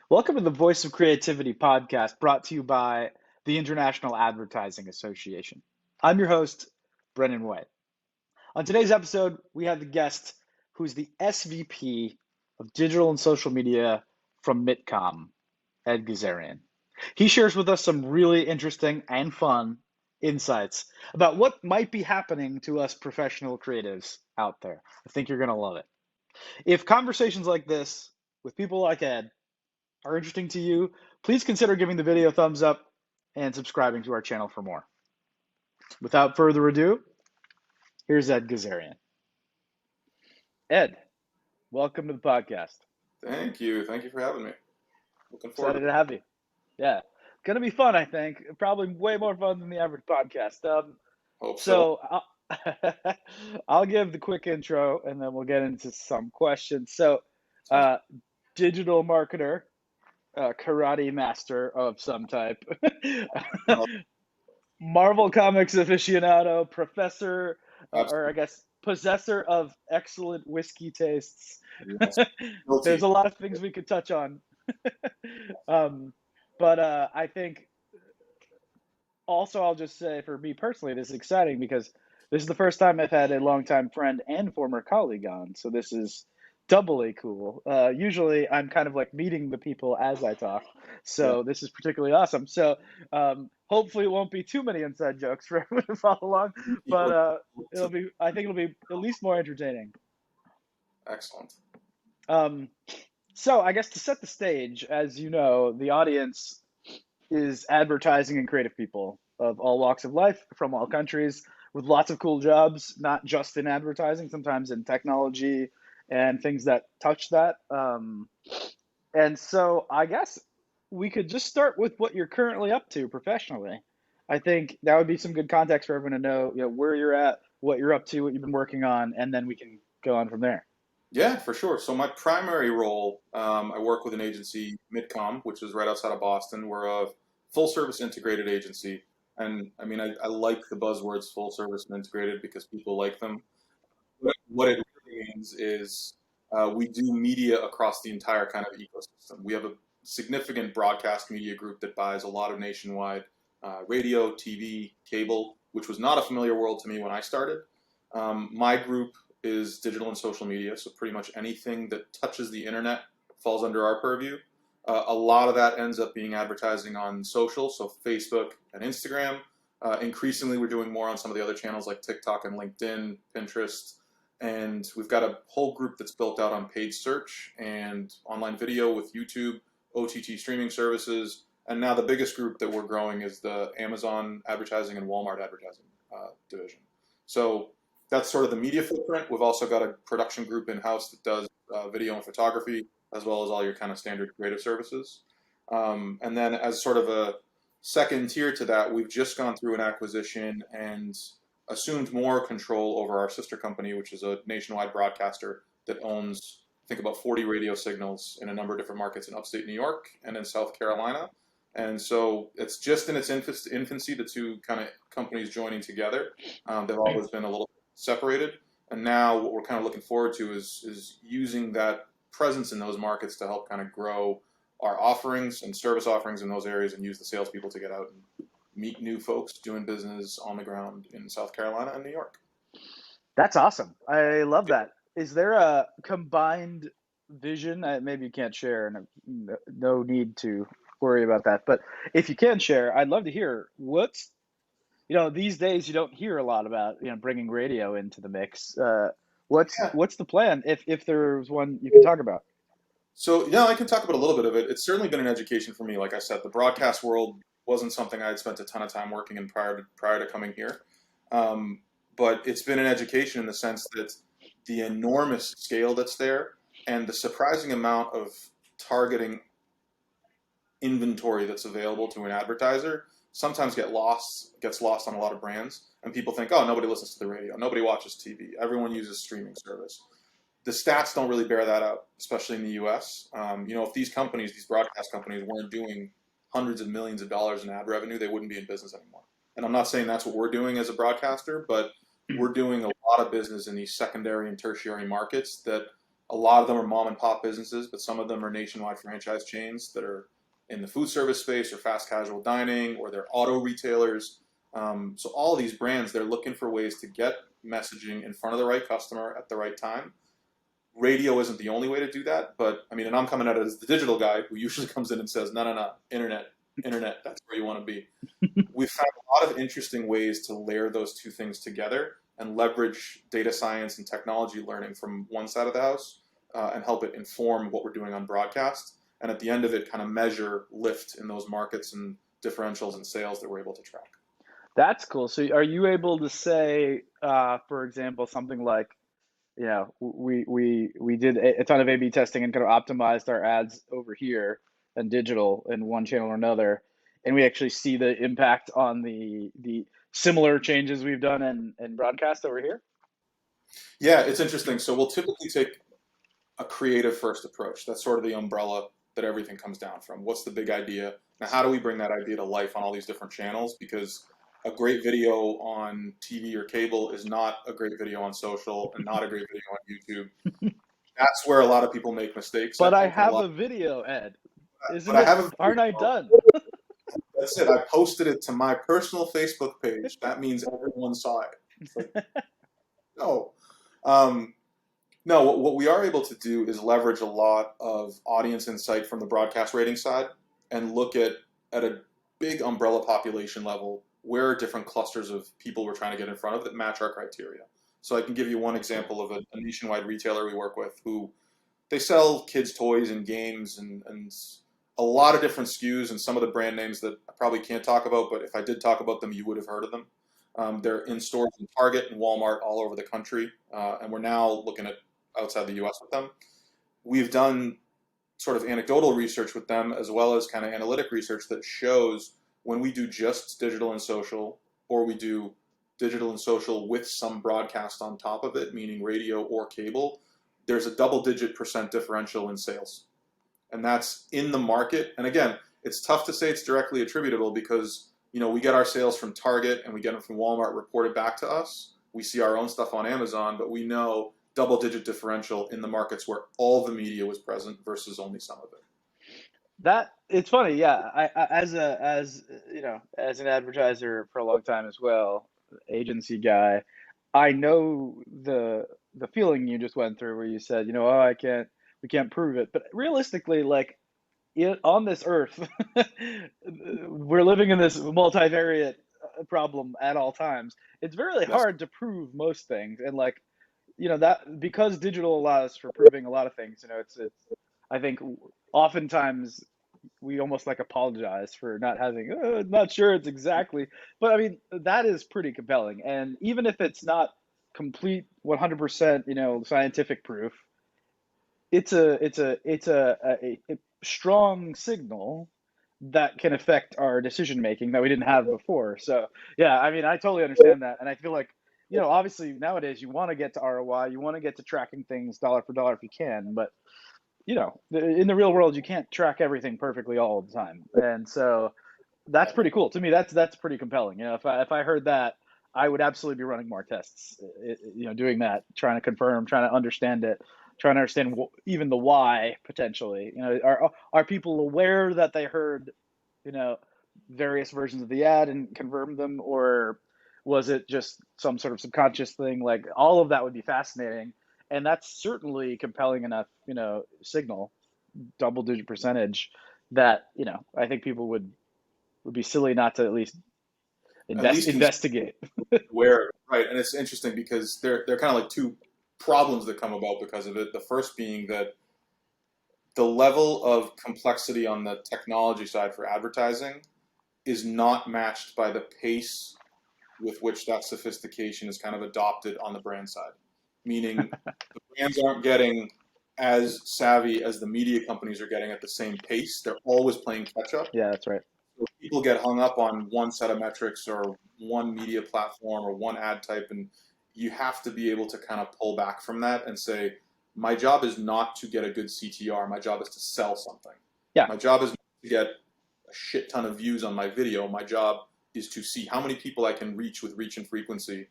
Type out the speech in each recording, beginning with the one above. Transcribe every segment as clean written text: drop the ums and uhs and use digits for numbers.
Welcome to the Voice of Creativity podcast brought to you by the International Advertising Association. I'm your host, Brennan White. On today's episode, we have the guest who's the SVP of Digital and Social Media from Mittcom, Ed Gazarian. He shares with us some really interesting and fun insights about what might be happening to us professional creatives out there. I think you're going to love it. If conversations like this with people like Ed are interesting to you, please consider giving the video a thumbs up and subscribing to our channel for more. Without further ado, here's Ed Gazarian. Ed, welcome to the podcast. Thank you. Thank you for having me. Looking forward to Excited to have you. Yeah, gonna be fun, I think. Probably way more fun than the average podcast. Hope so. So I'll give the quick intro and then we'll get into some questions. So, Sounds uh, digital marketer, karate master of some type, oh, Marvel Comics aficionado, professor, or I absolutely. guess possessor of excellent whiskey tastes. Yes. There's Guilty. a lot of things we could touch on. um, but I think also I'll just say for me personally, this is exciting because this is the first time I've had a longtime friend and former colleague on. So this is doubly cool. Usually I'm kind of like meeting the people as I talk. Yeah. So this is particularly awesome. So hopefully it won't be too many inside jokes for everyone to follow along, but I think it'll be at least more entertaining. Excellent. Um, so I guess to set the stage, as you know, the audience is advertising and creative people of all walks of life from all countries with lots of cool jobs, not just in advertising, sometimes in technology and things that touch that. And so I guess we could just start with what you're currently up to professionally. I think that would be some good context for everyone to know, where you're at, what you're up to, what you've been working on, and then we can go on from there. Yeah, for sure. So my primary role, I work with an agency, Mittcom, which is right outside of Boston. We're a full service integrated agency. And I mean, I like the buzzwords full service and integrated because people like them. What it really means is we do media across the entire kind of ecosystem. We have a significant broadcast media group that buys a lot of nationwide radio, TV, cable, which was not a familiar world to me when I started. My group is digital and social media, so pretty much anything that touches the internet falls under our purview. A lot of that ends up being advertising on social, so Facebook and Instagram. Increasingly, we're doing more on some of the other channels like TikTok and LinkedIn, Pinterest, and we've got a whole group that's built out on paid search and online video with YouTube, OTT streaming services, and now the biggest group that we're growing is the Amazon advertising and Walmart advertising division. So that's sort of the media footprint. We've also got a production group in-house that does video and photography, as well as all your kind of standard creative services. And then as sort of a second tier to that, we've just gone through an acquisition and assumed more control over our sister company, which is a nationwide broadcaster that owns, I think, about 40 radio signals in a number of different markets in upstate New York and in South Carolina. And so it's just in its infancy, the two kind of companies joining together. They've always been a little separated. And now what we're kind of looking forward to is using that presence in those markets to help kind of grow our offerings and service offerings in those areas and use the salespeople to get out and meet new folks doing business on the ground in South Carolina and New York. That's awesome. I love that. Is there a combined vision? Maybe you can't share, and no need to worry about that. But if you can share, I'd love to hear these days you don't hear a lot about, bringing radio into the mix. Yeah. What's the plan if there's one you can talk about? So yeah, I can talk about a little bit of it. It's certainly been an education for me. Like I said, the broadcast world wasn't something I had spent a ton of time working in prior to coming here. Um, but it's been an education in the sense that the enormous scale that's there and the surprising amount of targeting inventory that's available to an advertiser sometimes gets lost on a lot of brands. And people think, oh, nobody listens to the radio, nobody watches TV, everyone uses streaming service. The stats don't really bear that out, especially in the U.S. If these companies, these broadcast companies, weren't doing hundreds of millions of dollars in ad revenue, they wouldn't be in business anymore. And I'm not saying that's what we're doing as a broadcaster, but we're doing a lot of business in these secondary and tertiary markets that A lot of them are mom and pop businesses, but some of them are nationwide franchise chains that are in the food service space or fast casual dining, or they're auto retailers. So all of these brands, they're looking for ways to get messaging in front of the right customer at the right time. Radio isn't the only way to do that, but I mean, and I'm coming at it as the digital guy who usually comes in and says, no, no, no, internet, that's where you want to be. We've found a lot of interesting ways to layer those two things together and leverage data science and technology learning from one side of the house and help it inform what we're doing on broadcast. And at the end of it, kind of measure lift in those markets and differentials in sales that we're able to track. That's cool. So are you able to say, for example, something like, we did a ton of A/B testing and kind of optimized our ads over here and digital in one channel or another, and we actually see the impact on the similar changes we've done in broadcast over here? Yeah, it's interesting. So we'll typically take a creative first approach. That's sort of the umbrella that everything comes down from. What's the big idea? Now, how do we bring that idea to life on all these different channels? Because a great video on TV or cable is not a great video on social and not a great video on YouTube. That's where a lot of people make mistakes, I But I think. And a have lot, a video, Ed. but Isn't I it? have a Aren't I video. done? That's it. I posted it to my personal Facebook page. That means everyone saw it. It's like, no. Um, No, what we are able to do is leverage a lot of audience insight from the broadcast rating side and look at a big umbrella population level where are different clusters of people we're trying to get in front of that match our criteria. So I can give you one example of a nationwide retailer we work with who they sell kids' toys and games and a lot of different SKUs and some of the brand names that I probably can't talk about, but if I did talk about them, you would have heard of them. They're in stores in Target and Walmart all over the country, and we're now looking at outside the US with them. We've done sort of anecdotal research with them as well as kind of analytic research that shows when we do just digital and social, or we do digital and social with some broadcast on top of it, meaning radio or cable, there's a double-digit % differential in sales. And that's in the market. And again, it's tough to say it's directly attributable because, we get our sales from Target and we get them from Walmart reported back to us. We see our own stuff on Amazon, but we know double-digit differential in the markets where all the media was present versus only some of it. That it's funny, yeah. As an advertiser for a long time as well, agency guy, I know the feeling you just went through where you said, oh, we can't prove it. But realistically, like on this earth, we're living in this multivariate problem at all times. It's very Yes. hard to prove most things, and like that because digital allows for proving a lot of things. It's I think oftentimes we almost like apologize for not having not sure it's exactly, but I mean that is pretty compelling. And even if it's not complete 100% scientific proof, it's a strong signal that can affect our decision making that we didn't have before. So yeah, I mean I totally understand that, and I feel like obviously nowadays you want to get to ROI, you want to get to tracking things dollar for dollar if you can, but in the real world you can't track everything perfectly all the time, and so that's pretty cool to me. That's pretty compelling. If I heard that, I would absolutely be running more tests. Doing that, trying to confirm, trying to understand it, trying to understand even the why potentially. Are people aware that they heard, you know, various versions of the ad and confirmed them, or was it just some sort of subconscious thing? Like all of that would be fascinating, and that's certainly compelling enough, signal, double digit percentage that I think people would be silly not to at least At least investigate. aware, right? And it's interesting because they're kind of like two problems that come about because of it. The first being that the level of complexity on the technology side for advertising is not matched by the pace with which that sophistication is kind of adopted on the brand side. Meaning the brands aren't getting as savvy as the media companies are getting at the same pace. They're always playing catch up. Yeah, that's right. So people get hung up on one set of metrics or one media platform or one ad type, and you have to be able to kind of pull back from that and say, my job is not to get a good CTR. My job is to sell something. Yeah. My job is not to get a shit ton of views on my video. My job is to see how many people I can reach with reach and frequency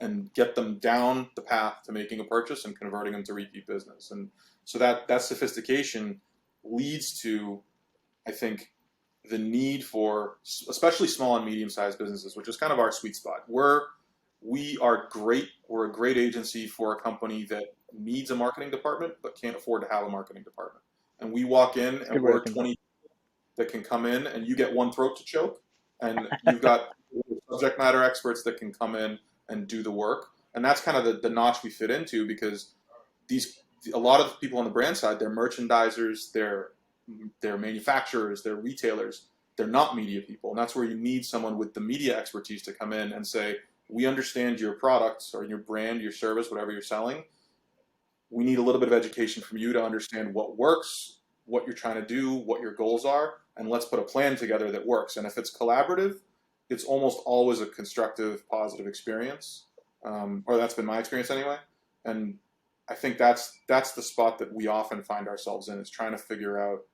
and get them down the path to making a purchase and converting them to repeat business. And so that sophistication leads to, I think, the need for especially small and medium sized businesses, which is kind of our sweet spot. We are great. We're a great agency for a company that needs a marketing department but can't afford to have a marketing department. And we walk in That's a and good way to we're think about 20 that can come in, and you get one throat to choke, and you've got subject matter experts that can come in and do the work. And that's kind of the notch we fit into, because a lot of the people on the brand side, they're merchandisers, they're manufacturers, they're retailers. They're not media people, and that's where you need someone with the media expertise to come in and say, we understand your products or your brand, your service, whatever you're selling. We need a little bit of education from you to understand what works, what you're trying to do, what your goals are, and let's put a plan together that works. And if it's collaborative, it's almost always a constructive, positive experience, or that's been my experience anyway. And I think that's the spot that we often find ourselves in, is trying to figure out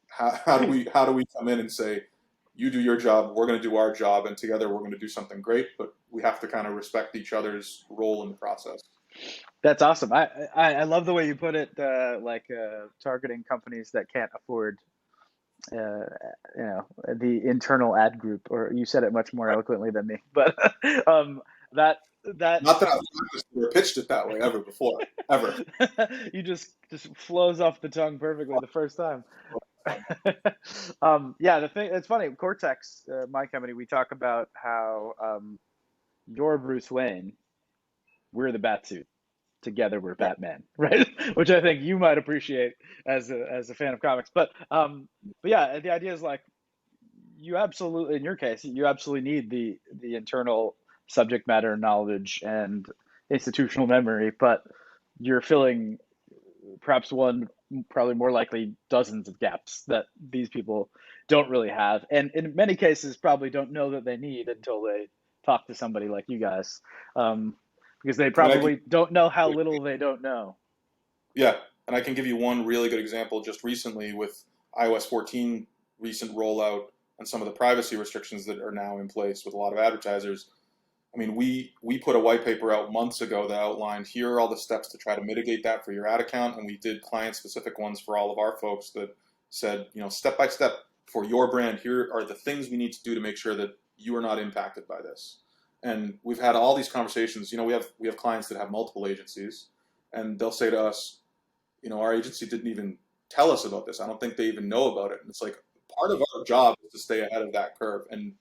how do we come in and say, you do your job, we're going to do our job, and together we're going to do something great. But we have to kind of respect each other's role in the process. That's awesome. I love the way you put it, targeting companies that can't afford, uh, the internal ad group, or you said it much more eloquently than me. But um, that that Not that I've practiced or pitched it that way ever before, ever. you just flows off the tongue perfectly the first time. Yeah, the thing, it's funny. Cortex, my company, we talk about how, you're Bruce Wayne, we're the Batsuit. Together we're Yeah. Batman, right? Which I think you might appreciate as a fan of comics. But yeah, the idea is like, you absolutely, in your case, you absolutely need the internal subject matter knowledge and institutional memory, but you're filling perhaps one, probably more likely dozens of gaps that these people don't really have, and in many cases probably don't know that they need until they talk to somebody like you guys, because they I mean, I can, probably don't know how little they don't know. yeah, and I can give you one really good example just recently with iOS 14 recent rollout and some of the privacy restrictions that are now in place with a lot of advertisers. I mean, we put a white paper out months ago that outlined, here are all the steps to try to mitigate that for your ad account, and we did client-specific ones for all of our folks that said, step by step for your brand, here are the things we need to do to make sure that you are not impacted by this. And we've had all these conversations. We have clients that have multiple agencies, and they'll say to us, our agency didn't even tell us about this. I don't think they even know about it. And it's like, part of our job is to stay ahead of that curve and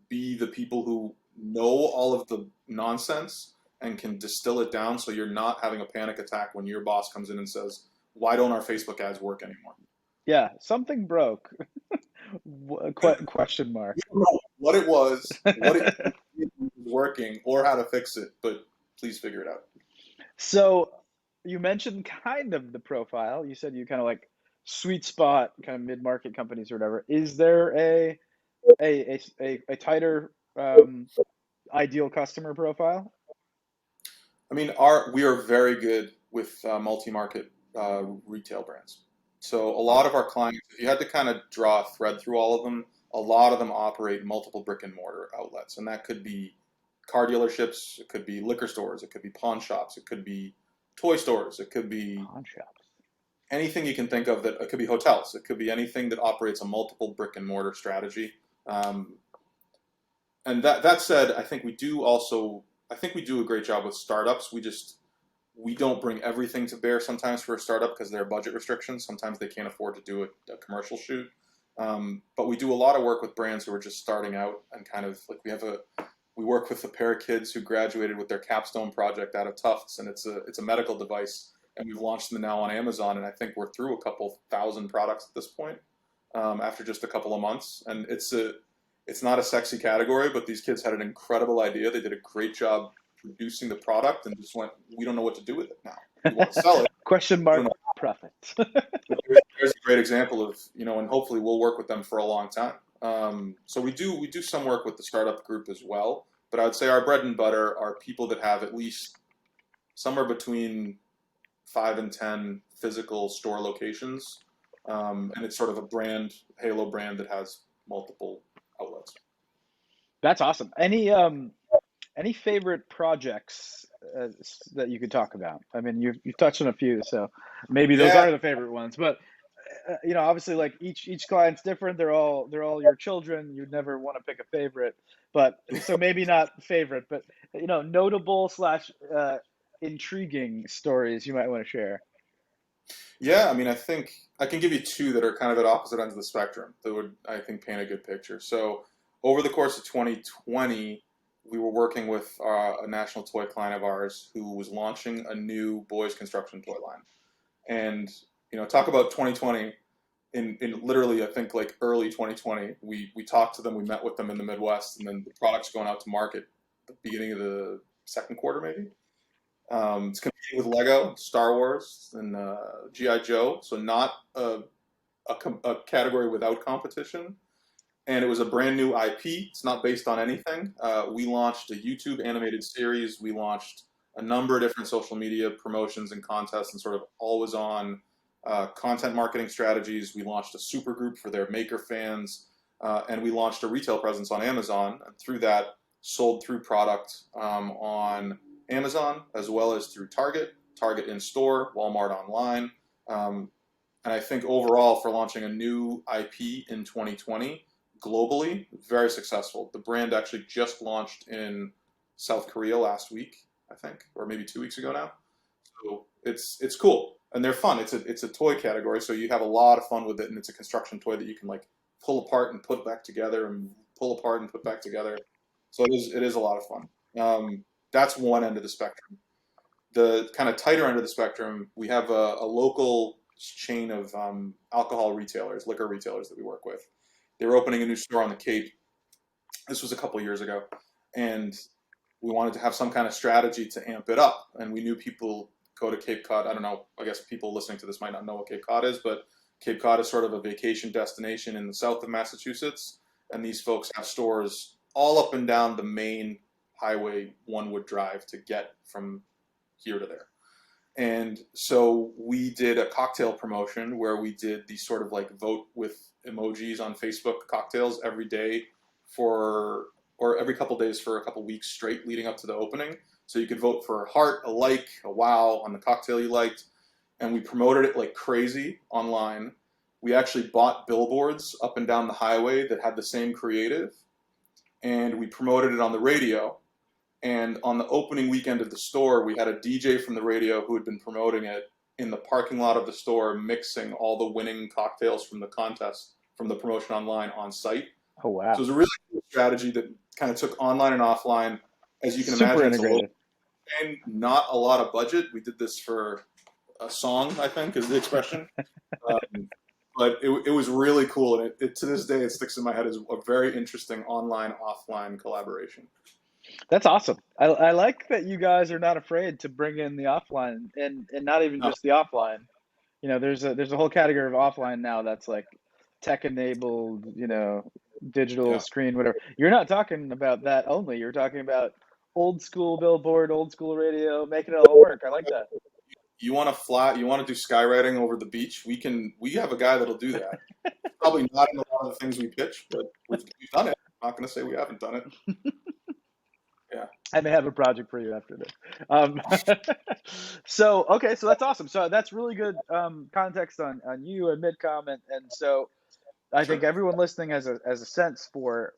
be the people who know all of the nonsense and can distill it down, so you're not having a panic attack when your boss comes in and says, why don't our Facebook ads work anymore? Yeah, something broke. Question mark. You don't know what it was, what it was working, or how to fix it, but please figure it out. So you mentioned kind of the profile. You said you kind of like sweet spot kind of mid-market companies or whatever. Is there a tighter, ideal customer profile? I mean, we are very good with multi-market retail brands. So a lot of our clients, if you had to kind of draw a thread through all of them, a lot of them operate multiple brick and mortar outlets, and that could be car dealerships, it could be liquor stores, it could be pawn shops, it could be toy stores, it could be Pawn shops. anything you can think of. That it could be hotels, it could be anything that operates a multiple brick and mortar strategy. Um, and that said, I think we do a great job with startups. We don't bring everything to bear sometimes for a startup because there are budget restrictions. Sometimes they can't afford to do a commercial shoot. But we do a lot of work with brands who are just starting out, and kind of like we work with a pair of kids who graduated with their capstone project out of Tufts, and it's a medical device, and we've launched them now on Amazon, and I think we're through a couple thousand products at this point, after just a couple of months. And it's not a sexy category, but these kids had an incredible idea. They did a great job producing the product, and just went, we don't know what to do with it now. We want to sell it. Question We don't mark know. profit. There's a great example of, and hopefully we'll work with them for a long time. So we do some work with the startup group as well, but I would say our bread and butter are people that have at least somewhere between 5 and 10 physical store locations, and it's sort of a halo brand that has multiple outlets. That's awesome. Any favorite projects that you could talk about? I mean, you've touched on a few, so maybe those Yeah, are the favorite ones. But obviously, like each client's different. They're all your children. You'd never want to pick a favorite, but so maybe not favorite, but notable slash intriguing stories you might want to share. yeah. I mean, I think I can give you two that are kind of at opposite ends of the spectrum that would, I think, paint a good picture. So, over the course of 2020, we were working with a national toy client of ours who was launching a new boys construction toy line. And talk about 2020. In literally, I think like early 2020, we talked to them. We met with them in the Midwest, and then the product's going out to market at the beginning of the second quarter, maybe. It's competing with Lego, Star Wars, and GI Joe. So not a category without competition. And it was a brand new IP. It's not based on anything. We launched a YouTube animated series. We launched a number of different social media promotions and contests, and sort of always on content marketing strategies. We launched a super group for their maker fans, and we launched a retail presence on Amazon. And through that, sold through product on Amazon as well as through Target in store, Walmart online. And I think overall, for launching a new IP in 2020 globally, very successful. The brand actually just launched in South Korea last week, I think, or maybe 2 weeks ago now. So it's cool and they're fun. It's a toy category, so you have a lot of fun with it, and it's a construction toy that you can like pull apart and put back together, and pull apart and put back together. So it is a lot of fun. That's one end of the spectrum. The kind of tighter end of the spectrum, we have a local chain of alcohol retailers, liquor retailers that we work with. They were opening a new store on the Cape. This was a couple years ago, and we wanted to have some kind of strategy to amp it up. And we knew people go to Cape Cod. I don't know. I guess people listening to this might not know what Cape Cod is, but Cape Cod is sort of a vacation destination in the south of Massachusetts. And these folks have stores all up and down the main highway one would drive to get from here to there. And so we did a cocktail promotion where we did these sort of like vote with emojis on Facebook cocktails every day or every couple days for a couple weeks straight leading up to the opening. So you could vote for a heart, a like, a wow on the cocktail you liked. And we promoted it like crazy online. We actually bought billboards up and down the highway that had the same creative. And we promoted it on the radio. And on the opening weekend of the store, we had a DJ from the radio who had been promoting it in the parking lot of the store, mixing all the winning cocktails from the contest, from the promotion online on site. Oh wow! So it was a really cool strategy that kind of took online and offline. As you can Super imagine, integrated. it's a little, not a lot of budget. We did this for a song, I think, is the expression. But it was really cool, and to this day, it sticks in my head as a very interesting online-offline collaboration. That's awesome. I like that you guys are not afraid to bring in the offline, and not even No, just the offline. There's a whole category of offline now that's like tech enabled, digital yeah. screen, whatever. You're not talking about that only. You're talking about old school billboard, old school radio, making it all work. I like that. You want to fly? You want to do skywriting over the beach? We have a guy that'll do that. Probably not in a lot of the things we pitch, but we've done it. I'm not going to say we haven't done it. Yeah. I may have a project for you after this. Um, okay, so that's awesome. So that's really good context on you and Mittcom, and so I think Sure. everyone listening has a sense for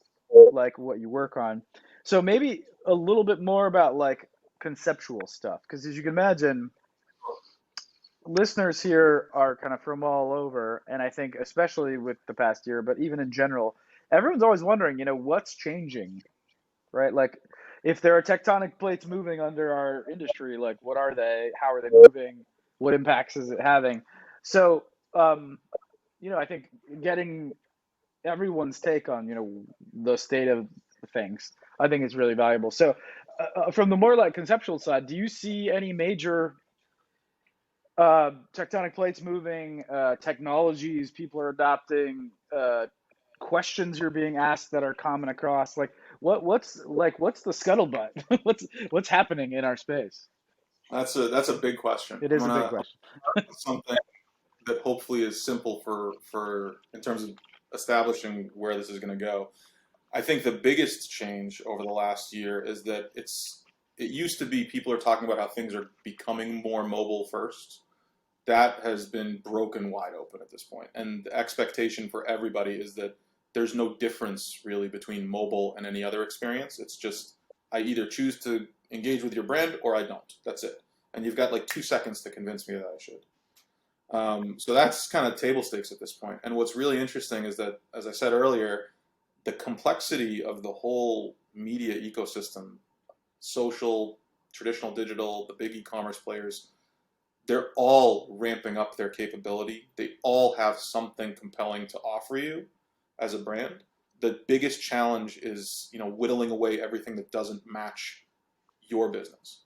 like what you work on. So maybe a little bit more about like conceptual stuff, because as you can imagine, listeners here are kind of from all over, and I think especially with the past year, but even in general, everyone's always wondering, what's changing, right? Like, if there are tectonic plates moving under our industry, like what are they? How are they moving? What impacts is it having? So, I think getting everyone's take on, the state of things, I think is really valuable. So, from the more like conceptual side, do you see any major tectonic plates moving, technologies people are adopting, questions you're being asked that are common across? Like, what's the scuttlebutt? what's happening in our space? That's a big question. It I'm is a big gonna question. something that hopefully is simple for in terms of establishing where this is going to go. I think the biggest change over the last year is that it used to be people are talking about how things are becoming more mobile first. That has been broken wide open at this point. And the expectation for everybody is that there's no difference really between mobile and any other experience. It's just I either choose to engage with your brand or I don't. That's it. And you've got like 2 seconds to convince me that I should. So that's kind of table stakes at this point. And what's really interesting is that, as I said earlier, the complexity of the whole media ecosystem, social, traditional digital, the big e-commerce players, they're all ramping up their capability. They all have something compelling to offer you as a brand. The biggest challenge is, whittling away everything that doesn't match your business.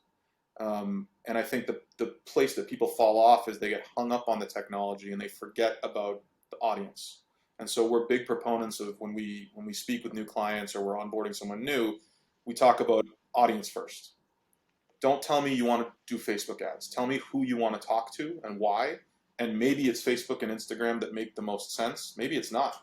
And I think the place that people fall off is they get hung up on the technology and they forget about the audience. And so we're big proponents of when we speak with new clients or we're onboarding someone new, we talk about audience first. Don't tell me you want to do Facebook ads. Tell me who you want to talk to and why. And maybe it's Facebook and Instagram that make the most sense. Maybe it's not.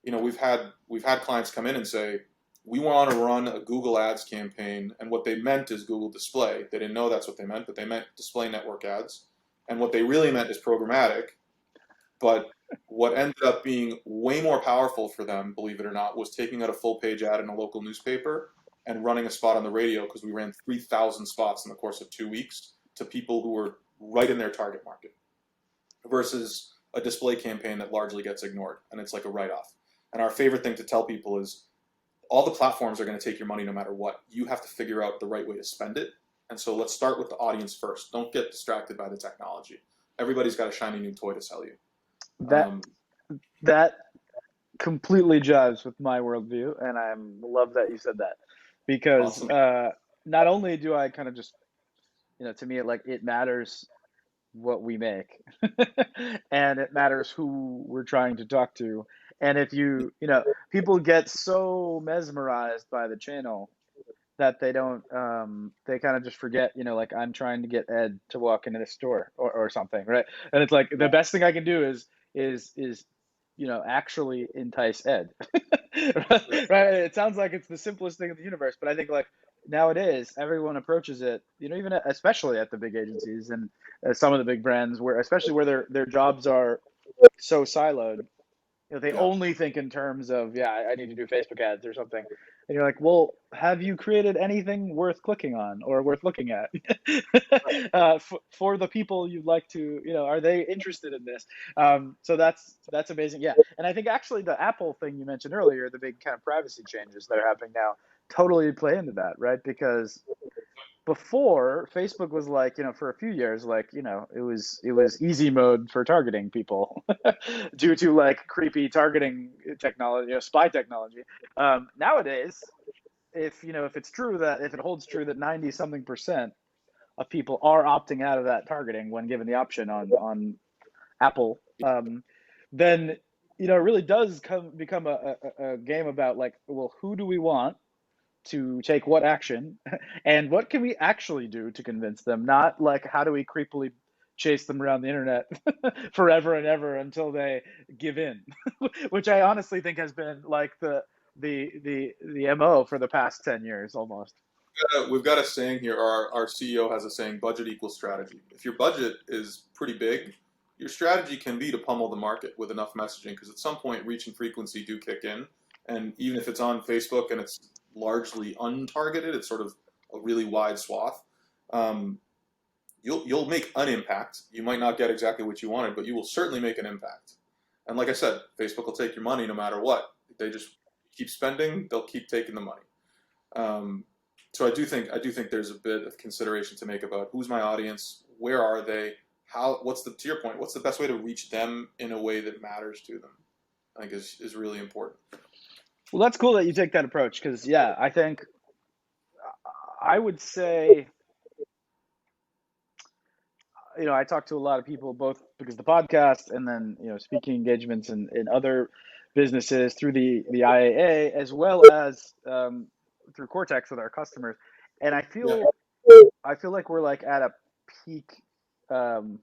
We've had clients come in and say, we want to run a Google Ads campaign, and what they meant is Google Display. They didn't know that's what they meant, but they meant display network ads. And what they really meant is programmatic. But what ended up being way more powerful for them, believe it or not, was taking out a full page ad in a local newspaper and running a spot on the radio, because we ran 3,000 spots in the course of 2 weeks to people who were right in their target market, versus a display campaign that largely gets ignored and it's like a write-off. And our favorite thing to tell people is all the platforms are going to take your money no matter what. You have to figure out the right way to spend it. And so let's start with the audience first. Don't get distracted by the technology. Everybody's got a shiny new toy to sell you. That that completely jives with my worldview, and I love that you said that because Awesome. not only do I kind of just, to me, it matters what we make, and it matters who we're trying to talk to. And if people get so mesmerized by the channel that they don't, they kind of just forget, like I'm trying to get Ed to walk into the store or something, right? And it's like the best thing I can do is actually entice Ed. Right? It sounds like it's the simplest thing in the universe, but I think like nowadays everyone approaches it, even especially at the big agencies and some of the big brands, where especially where their jobs are so siloed, they Yeah. only think in terms of, yeah, I need to do Facebook ads or something. And you're like, well, have you created anything worth clicking on or worth looking at for the people you'd like to, are they interested in this? So that's amazing. Yeah. And I think actually the Apple thing you mentioned earlier, the big kind of privacy changes that are happening now, totally play into that, right? Because before Facebook was like, for a few years, like, it was easy mode for targeting people due to like creepy targeting technology, spy technology. Nowadays, if it's true that if it holds true that 90 something percent of people are opting out of that targeting when given the option on Apple, then it really does become a game about like, well, who do we want to take what action and what can we actually do to convince them, not like how do we creepily chase them around the internet forever and ever until they give in, which I honestly think has been like the mo for the past 10 years almost. We've got a saying here. Our CEO has a saying: budget equals strategy. If your budget is pretty big, your strategy can be to pummel the market with enough messaging, because at some point reach and frequency do kick in. And even if it's on Facebook and it's largely untargeted, it's sort of a really wide swath. Um, you'll make an impact. You might not get exactly what you wanted, but you will certainly make an impact. And like I said, Facebook will take your money no matter what. They just keep spending; they'll keep taking the money. Um, so I do think there's a bit of consideration to make about who's my audience, where are they, what's the to your point, what's the best way to reach them in a way that matters to them. I think is really important. Well, that's cool that you take that approach because, yeah, I think I would say, I talk to a lot of people both because of the podcast and then, speaking engagements in other businesses through the IAA as well as through Cortex with our customers. And Yeah. I feel like we're like at a peak, um,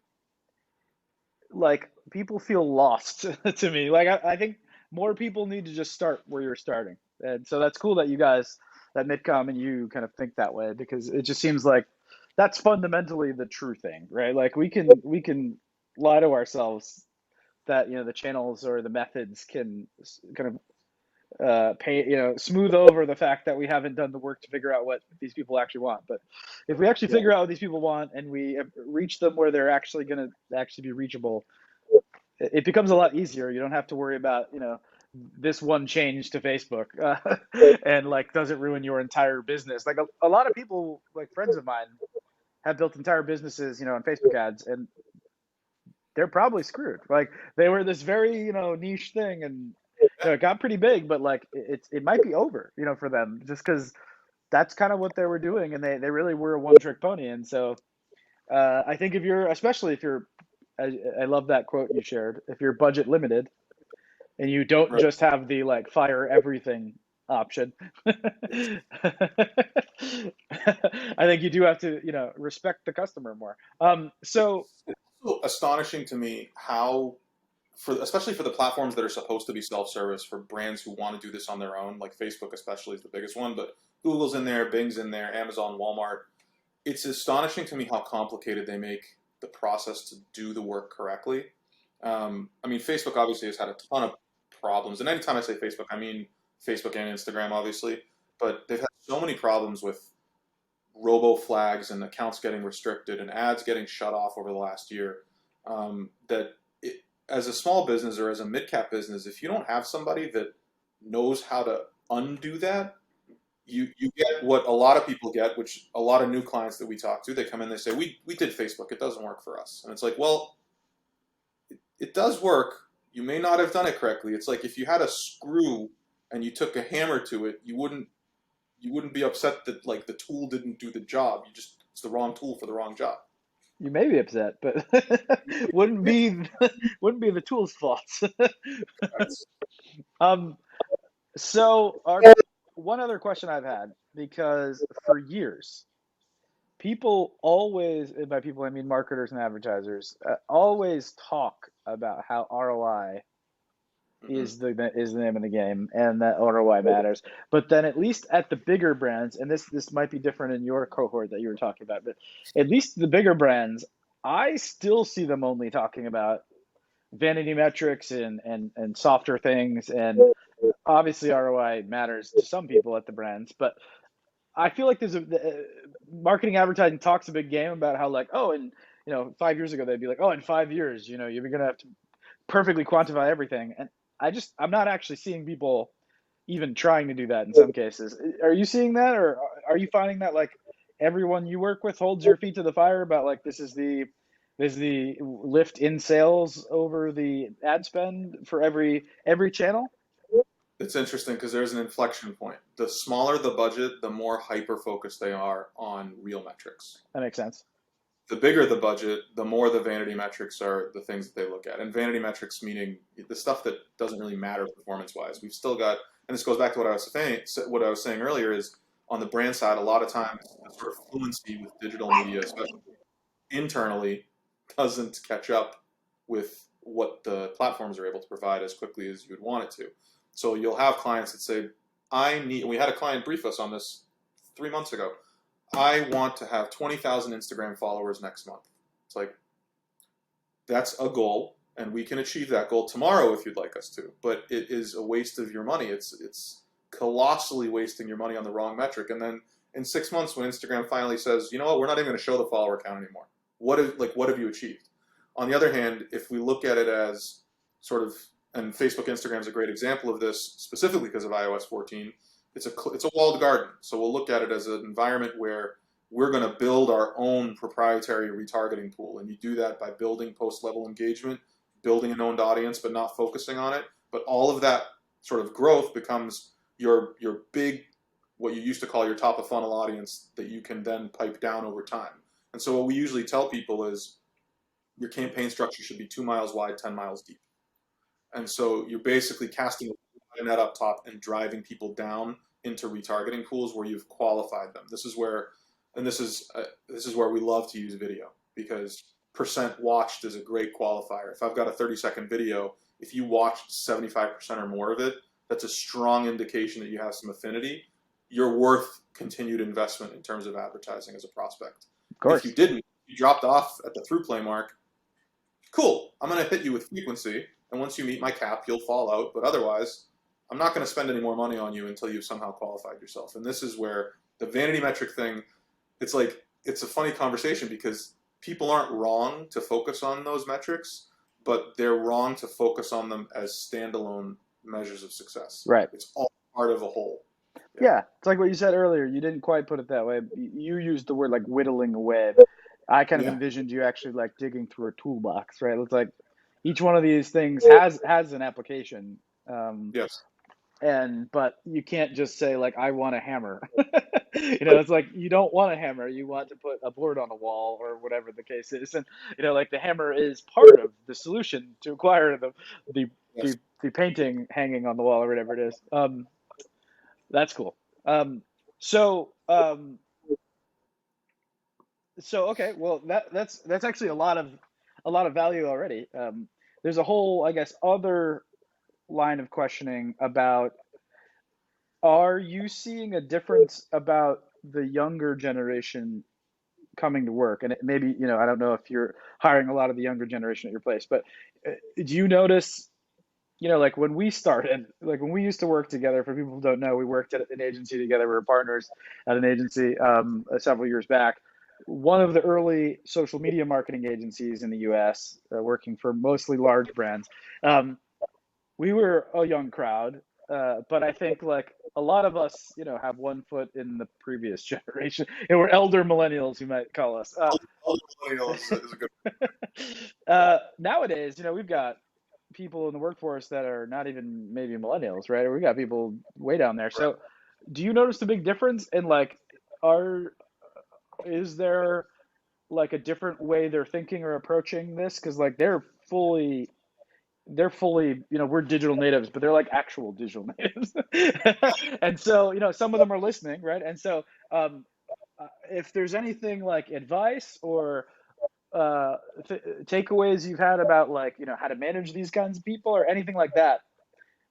like people feel lost to me. Like I think more people need to just start where you're starting. And so that's cool that you guys, that Mittcom and you kind of think that way, because it just seems like that's fundamentally the true thing, right? Like we can lie to ourselves that, the channels or the methods can kind of pay, smooth over the fact that we haven't done the work to figure out what these people actually want. But if we actually Yeah. figure out what these people want and we reach them where they're actually going to actually be reachable, it becomes a lot easier. You don't have to worry about, this one change to Facebook, and like, does it ruin your entire business? Like a lot of people, like friends of mine, have built entire businesses, on Facebook ads, and they're probably screwed. Like they were this very, niche thing, and it got pretty big, but like it might be over, for them, just because that's kind of what they were doing, and they really were a one trick pony. And so I think if you're, especially if you're, I love that quote you shared. If you're budget limited and you don't Right. just have the like fire everything option, It's I think you do have to, respect the customer more. So it's also astonishing to me how, especially for the platforms that are supposed to be self-service, for brands who want to do this on their own, like Facebook especially is the biggest one, but Google's in there, Bing's in there, Amazon, Walmart. It's astonishing to me how complicated they make the process to do the work correctly. I mean, Facebook obviously has had a ton of problems, and anytime I say Facebook, I mean Facebook and Instagram, obviously, but they've had so many problems with robo flags and accounts getting restricted and ads getting shut off over the last year. That it, as a small business or as a mid-cap business, if you don't have somebody that knows how to undo that, you get what a lot of people get, which a lot of new clients that we talk to, they come in, they say, we did Facebook, it doesn't work for us. And it's like, well, it does work. You may not have done it correctly. It's like if you had a screw and you took a hammer to it, you wouldn't be upset that like the tool didn't do the job. It's the wrong tool for the wrong job. you may be upset, but wouldn't be wouldn't be the tool's fault. That's, um, so our one other question I've had, because for years people always, and by people I mean marketers and advertisers, always talk about how ROI mhm. is the name of the game, and that ROI matters. But then at least at the bigger brands, and this might be different in your cohort that you were talking about, but at least the bigger brands, I still see them only talking about vanity metrics and softer things, and obviously ROI matters to some people at the brands, but I feel like there's marketing advertising talks a big game about how, like, oh, and 5 years ago they'd be like, oh, in 5 years, you're gonna have to perfectly quantify everything, and I'm not actually seeing people even trying to do that in some cases. Are you seeing that, or are you finding that like everyone you work with holds your feet to the fire about like this is the lift in sales over the ad spend for every channel? It's interesting because there's an inflection point. The smaller the budget, the more hyper focused they are on real metrics. That makes sense. The bigger the budget, the more the vanity metrics are the things that they look at. And vanity metrics meaning the stuff that doesn't really matter performance wise. We've still got, and this goes back to what I was saying earlier, is on the brand side, a lot of times the sort of fluency with digital media, especially internally, doesn't catch up with what the platforms are able to provide as quickly as you would want it to. So you'll have clients that say, we had a client brief us on this 3 months ago. I want to have 20,000 Instagram followers next month. It's like, that's a goal, and we can achieve that goal tomorrow if you'd like us to. But it is a waste of your money. It's colossally wasting your money on the wrong metric. And then in 6 months, when Instagram finally says, you know what, we're not even going to show the follower count anymore. What have you achieved? On the other hand, if we look at it as sort of, and Facebook, Instagram is a great example of this, specifically because of iOS 14. It's a walled garden. So we'll look at it as an environment where we're going to build our own proprietary retargeting pool, and you do that by building post-level engagement, building an owned audience, but not focusing on it. But all of that sort of growth becomes your big, what you used to call your top of funnel audience that you can then pipe down over time. And so what we usually tell people is your campaign structure should be 2 miles wide, 10 miles deep. And so you're basically casting a net up top and driving people down into retargeting pools where you've qualified them. This is where we love to use video, because percent watched is a great qualifier. If I've got a 30-second video, if you watched 75% or more of it, that's a strong indication that you have some affinity, you're worth continued investment in terms of advertising as a prospect. Of If you course. didn't, you dropped off at the through play mark, cool, I'm going to hit you with frequency, and once you meet my cap, you'll fall out, but otherwise, I'm not going to spend any more money on you until you've somehow qualified yourself. And this is where the vanity metric thing, it's like, it's a funny conversation because people aren't wrong to focus on those metrics, but they're wrong to focus on them as standalone measures of success. Right. It's all part of a whole. Yeah, it's like what you said earlier. You didn't quite put it that way. You used the word like whittling away. I kind of Yeah. envisioned you actually like digging through a toolbox, right? It's like each one of these things has an application. Yes. But you can't just say like I want a hammer. It's like you don't want a hammer. You want to put a board on a wall or whatever the case is. And like the hammer is part of the solution to acquire the Yes. the painting hanging on the wall or whatever it is. That's cool. Um, so um, so okay, well that's actually a lot of value already. There's a whole, I guess, other line of questioning about, are you seeing a difference about the younger generation coming to work? And maybe, I don't know if you're hiring a lot of the younger generation at your place, but do you notice, like when we started, like when we used to work together, for people who don't know, we worked at an agency together. We were partners at an agency several years back. One of the early social media marketing agencies in the US, working for mostly large brands. Um, we were a young crowd, but I think like a lot of us, have one foot in the previous generation. And we're elder millennials, you might call us. Is a good. Nowadays, we've got people in the workforce that are not even maybe millennials, right? We got people way down there. So, do you notice the big difference in like, are is there like a different way they're thinking or approaching this? Because like they're fully, we're digital natives, but they're like actual digital natives. And so, some of them are listening, right? And so, if there's anything like advice or takeaways you've had about like, how to manage these kinds of people or anything like that,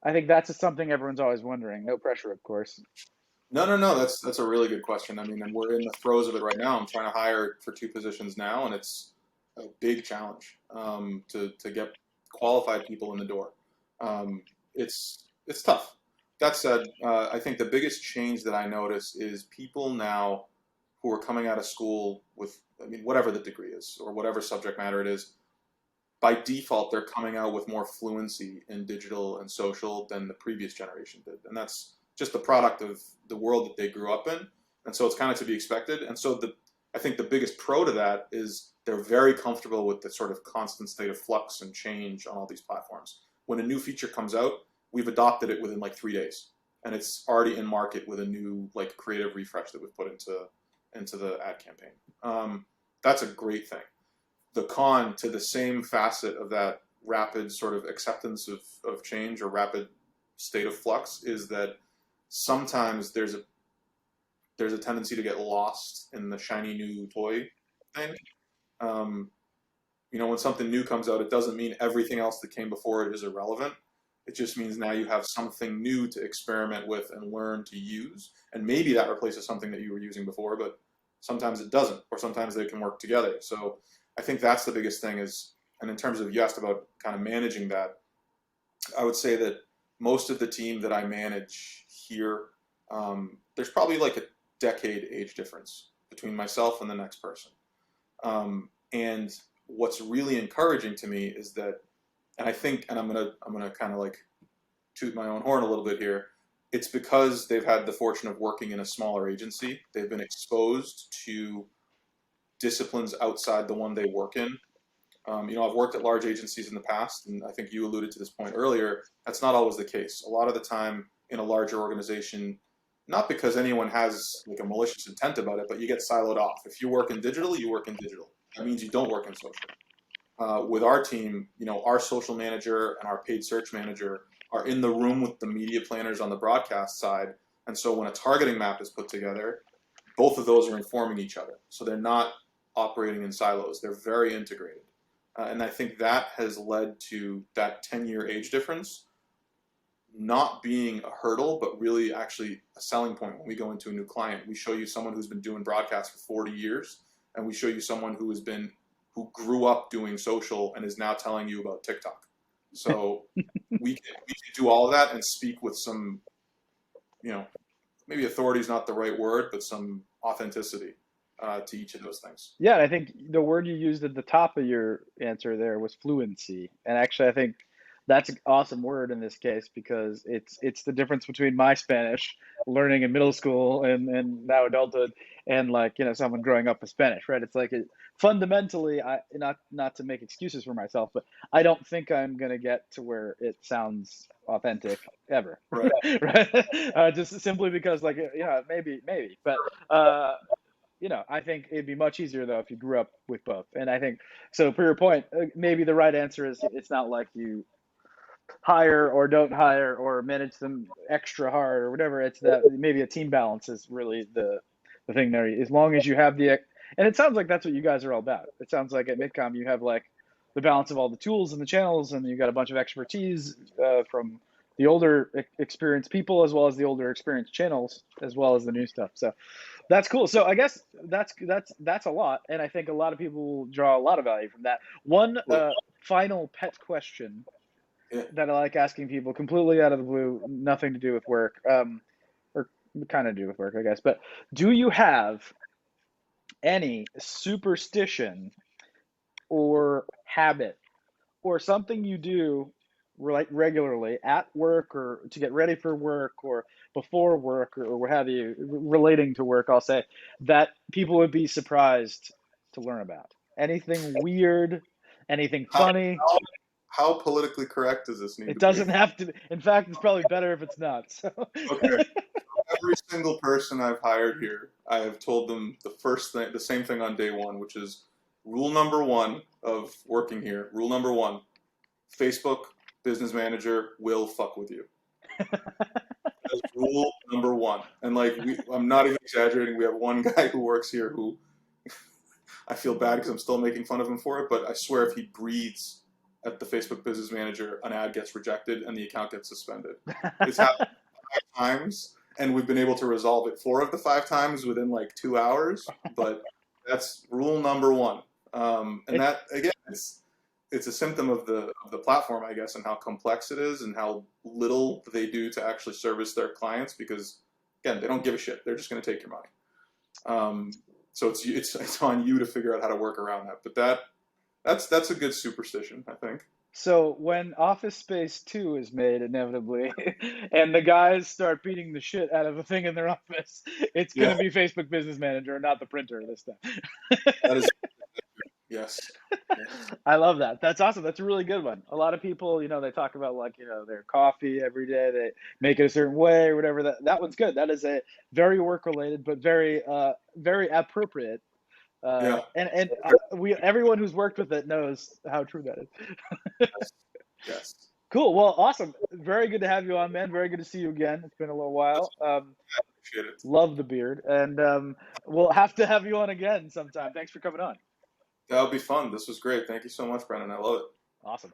I think that's just something everyone's always wondering. No pressure, of course. No. That's a really good question. I mean, and we're in the throes of it right now. I'm trying to hire for 2 positions now, and it's a big challenge to get qualified people in the door. It's tough. That said, I think the biggest change that I notice is people now who are coming out of school with, I mean, whatever the degree is or whatever subject matter it is, by default, they're coming out with more fluency in digital and social than the previous generation did. And that's just the product of the world that they grew up in. And so it's kind of to be expected. And so I think the biggest pro to that is they're very comfortable with the sort of constant state of flux and change on all these platforms. When a new feature comes out, we've adopted it within like 3 days. And it's already in market with a new like creative refresh that we've put into the ad campaign. That's a great thing. The con to the same facet of that rapid sort of acceptance of change or rapid state of flux is that sometimes there's a tendency to get lost in the shiny new toy thing. When something new comes out, it doesn't mean everything else that came before it is irrelevant. It just means now you have something new to experiment with and learn to use. And maybe that replaces something that you were using before, but sometimes it doesn't, or sometimes they can work together. So I think that's the biggest thing and in terms of, you asked about kind of managing that, I would say that most of the team that I manage here, there's probably like a decade age difference between myself and the next person. And what's really encouraging to me is that, and I think, and I'm gonna kind of like toot my own horn a little bit here. It's because they've had the fortune of working in a smaller agency. They've been exposed to disciplines outside the one they work in. I've worked at large agencies in the past, and I think you alluded to this point earlier. That's not always the case. A lot of the time in a larger organization, not because anyone has like a malicious intent about it, but you get siloed off. If you work in digital, you work in digital. That means you don't work in social. With our team, our social manager and our paid search manager are in the room with the media planners on the broadcast side. And so when a targeting map is put together, both of those are informing each other. So they're not operating in silos. They're very integrated. And I think that has led to that 10-year age difference not being a hurdle, but really actually a selling point when we go into a new client. We show you someone who's been doing broadcast for 40 years, and we show you someone who who grew up doing social and is now telling you about TikTok. So we can do all of that and speak with some, maybe authority is not the right word, but some authenticity to each of those things. Yeah, I think the word you used at the top of your answer there was fluency. And actually, I think that's an awesome word in this case because it's the difference between my Spanish learning in middle school and now adulthood and like, someone growing up with Spanish, right? It's like fundamentally, I not to make excuses for myself, but I don't think I'm gonna get to where it sounds authentic ever, Right. right? Just simply because like, maybe, but uh, I think it'd be much easier though if you grew up with both. And I think so. For your point, maybe the right answer is it's not like you hire or don't hire or manage them extra hard or whatever. It's that maybe a team balance is really the thing there. As long as you have and it sounds like that's what you guys are all about. It sounds like at Mittcom you have like the balance of all the tools and the channels, and you got a bunch of expertise from the older experienced people as well as the older experienced channels as well as the new stuff. So that's cool. So I guess that's a lot, and I think a lot of people will draw a lot of value from that. One final pet question Yeah. that I like asking people, completely out of the blue, nothing to do with work, or kind of do with work, I guess. But do you have any superstition or habit or something you do regularly at work or to get ready for work or before work or what have you, relating to work, I'll say, that people would be surprised to learn about? Anything weird, anything How, funny? how, how politically correct does this need It to be? doesn't have to. In fact, it's probably better if it's not. So. Okay. Every single person I've hired here, I have told them the same thing on day one, which is rule number one of working here. Rule number one, Facebook business manager will fuck with you. That's rule number one. And like, I'm not even exaggerating. We have one guy who works here who I feel bad because I'm still making fun of him for it, but I swear if he breathes at the Facebook business manager, an ad gets rejected and the account gets suspended. It's happened 5 times, and we've been able to resolve it 4 of the 5 times within like 2 hours. But that's rule number one, and that again, it's a symptom of the platform, I guess, and how complex it is, and how little they do to actually service their clients. Because again, they don't give a shit; they're just going to take your money. So it's on you to figure out how to work around that. But that's a good superstition, I think. So when Office Space 2 is made inevitably, and the guys start beating the shit out of a thing in their office, it's going Yeah, to be Facebook Business Manager, not the printer this time. that is yes. Yes. I love that. That's awesome. That's a really good one. A lot of people, they talk about like, their coffee every day, they make it a certain way or whatever. That one's good. That is a very work related, but very appropriate. Yeah. And everyone who's worked with it knows how true that is. Yes. Yes. Cool. Well, awesome. Very good to have you on, man. Very good to see you again. It's been a little while. I appreciate it. Love the beard, and we'll have to have you on again sometime. Thanks for coming on. That would be fun. This was great. Thank you so much, Brendan. I love it. Awesome.